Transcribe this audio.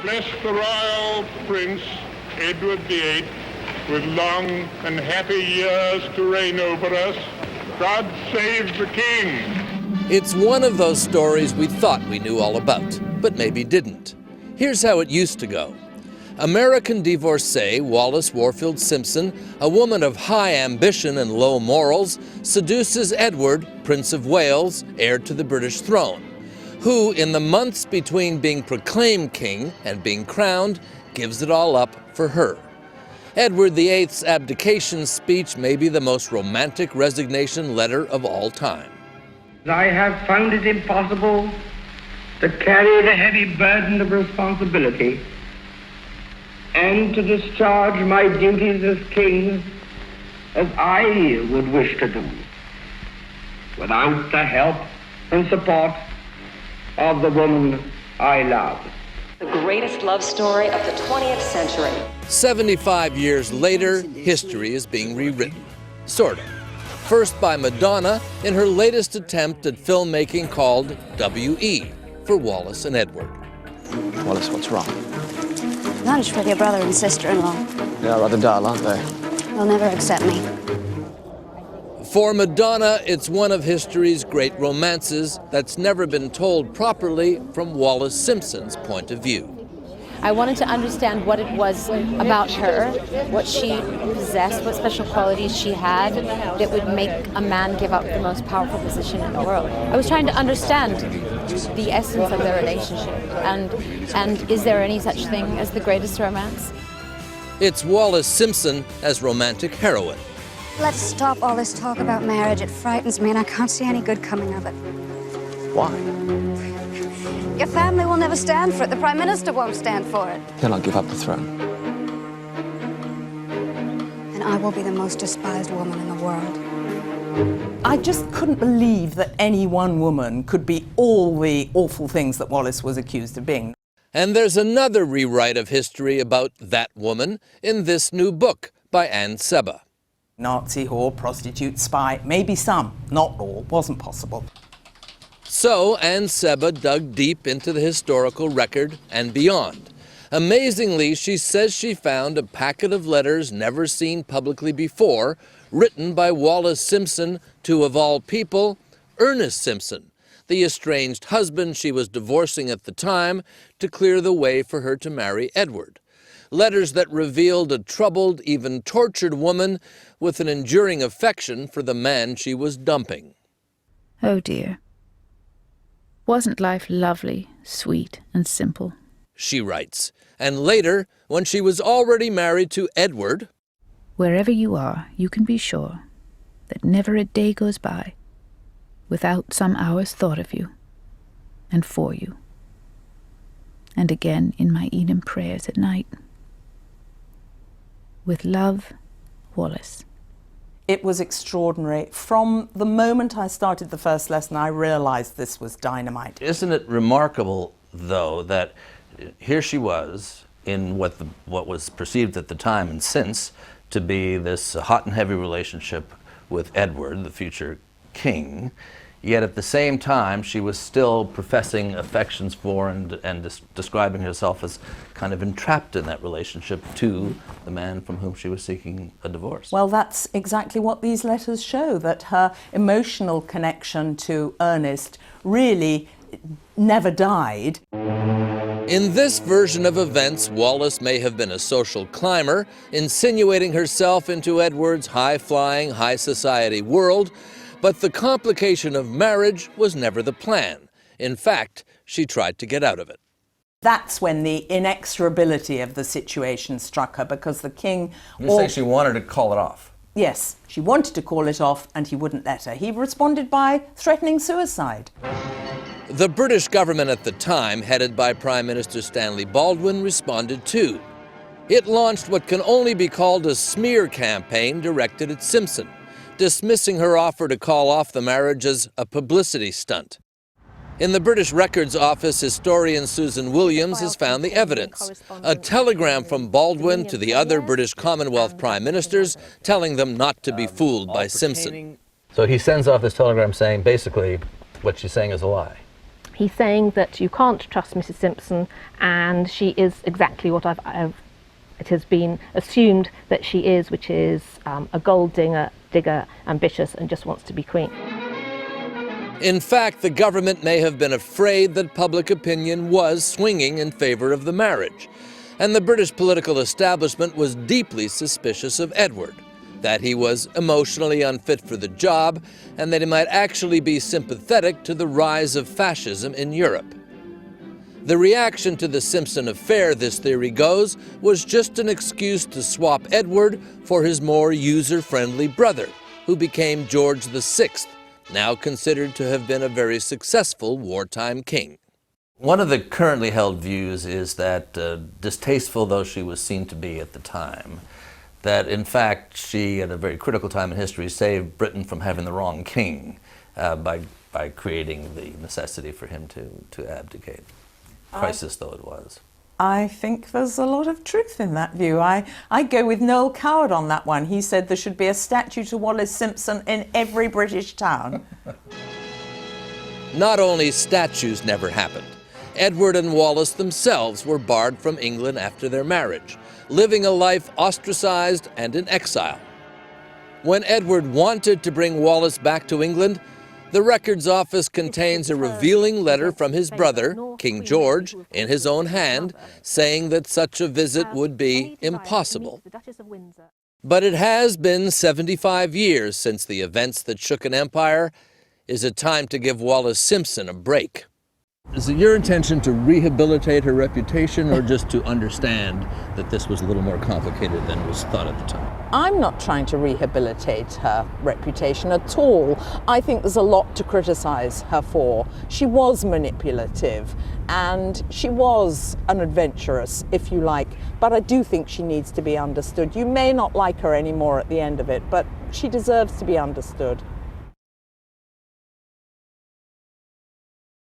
Bless the royal prince, Edward VIII, with long and happy years to reign over us. God save the king. It's one of those stories we thought we knew all about, but maybe didn't. Here's how it used to go. American divorcee Wallis Warfield Simpson, a woman of high ambition and low morals, seduces Edward, Prince of Wales, heir to the British throne, who, in the months between being proclaimed king and being crowned, gives it all up for her. Edward VIII's abdication speech may be the most romantic resignation letter of all time. I have found it impossible to carry the heavy burden of responsibility and to discharge my duties as king as I would wish to do, without the help and support of the woman I love. The greatest love story of the 20th century. 75 years later, history is being rewritten. Sort of. First by Madonna in her latest attempt at filmmaking called W.E. for Wallis and Edward. Wallis, what's wrong? Lunch with your brother and sister-in-law. They are rather dull, aren't they? They'll never accept me. For Madonna, it's one of history's great romances that's never been told properly from Wallis Simpson's point of view. I wanted to understand what it was about her, what she possessed, what special qualities she had that would make a man give up the most powerful position in the world. I was trying to understand the essence of their relationship, and is there any such thing as the greatest romance? It's Wallis Simpson as romantic heroine. Let's stop all this talk about marriage. It frightens me, and I can't see any good coming of it. Why? Your family will never stand for it. The Prime Minister won't stand for it. He'll not give up the throne. And I will be the most despised woman in the world. I just couldn't believe that any one woman could be all the awful things that Wallis was accused of being. And there's another rewrite of history about that woman in this new book by Anne Seba. Nazi, whore, prostitute, spy, maybe some, not all, wasn't possible. So Anne Seba dug deep into the historical record and beyond. Amazingly, she says she found a packet of letters never seen publicly before, written by Wallis Simpson to, of all people, Ernest Simpson, the estranged husband she was divorcing at the time, to clear the way for her to marry Edward. Letters that revealed a troubled, even tortured woman with an enduring affection for the man she was dumping. Oh dear. Wasn't life lovely, sweet, and simple? She writes. And later, when she was already married to Edward, wherever you are, you can be sure that never a day goes by without some hour's thought of you and for you. And again in my Eden prayers at night. With love, Wallis. It was extraordinary. From the moment I started the first lesson, I realized this was dynamite. Isn't it remarkable, though, that here she was in what was perceived at the time and since to be this hot and heavy relationship with Edward, the future king, yet at the same time she was still professing affections for and describing herself as kind of entrapped in that relationship to the man from whom she was seeking a divorce. Well, that's exactly what these letters show, that her emotional connection to Ernest really never died. In this version of events, Wallis may have been a social climber, insinuating herself into Edward's high-flying, high-society world, but the complication of marriage was never the plan. In fact, she tried to get out of it. That's when the inexorability of the situation struck her, because the king... You say she wanted to call it off? Yes, she wanted to call it off and he wouldn't let her. He responded by threatening suicide. The British government at the time, headed by Prime Minister Stanley Baldwin, responded too. It launched what can only be called a smear campaign directed at Simpson, dismissing her offer to call off the marriage as a publicity stunt. In the British Records Office, historian Susan Williams has found the evidence. A telegram from Baldwin to the other British Commonwealth Prime Ministers telling them not to be fooled by Simpson. So he sends off this telegram saying basically what she's saying is a lie. He's saying that you can't trust Mrs. Simpson, and she is exactly what it has been assumed that she is, which is a gold digger, ambitious, and just wants to be queen. In fact, the government may have been afraid that public opinion was swinging in favor of the marriage, and the British political establishment was deeply suspicious of Edward, that he was emotionally unfit for the job, and that he might actually be sympathetic to the rise of fascism in Europe. The reaction to the Simpson affair, this theory goes, was just an excuse to swap Edward for his more user-friendly brother, who became George VI, now considered to have been a very successful wartime king. One of the currently held views is that, distasteful though she was seen to be at the time, that in fact she, at a very critical time in history, saved Britain from having the wrong king by creating the necessity for him to abdicate, crisis though it was. I think there's a lot of truth in that view. I go with Noel Coward on that one. He said there should be a statue to Wallis Simpson in every British town. Not only statues never happened, Edward and Wallis themselves were barred from England after their marriage, living a life ostracized and in exile. When Edward wanted to bring Wallis back to England, the Records Office contains a revealing letter from his brother, King George, in his own hand, saying that such a visit would be impossible. But it has been 75 years since the events that shook an empire. Is it time to give Wallis Simpson a break? Is it your intention to rehabilitate her reputation, or just to understand that this was a little more complicated than was thought at the time? I'm not trying to rehabilitate her reputation at all. I think there's a lot to criticize her for. She was manipulative and she was an adventurous, if you like, but I do think she needs to be understood. You may not like her anymore at the end of it, but she deserves to be understood.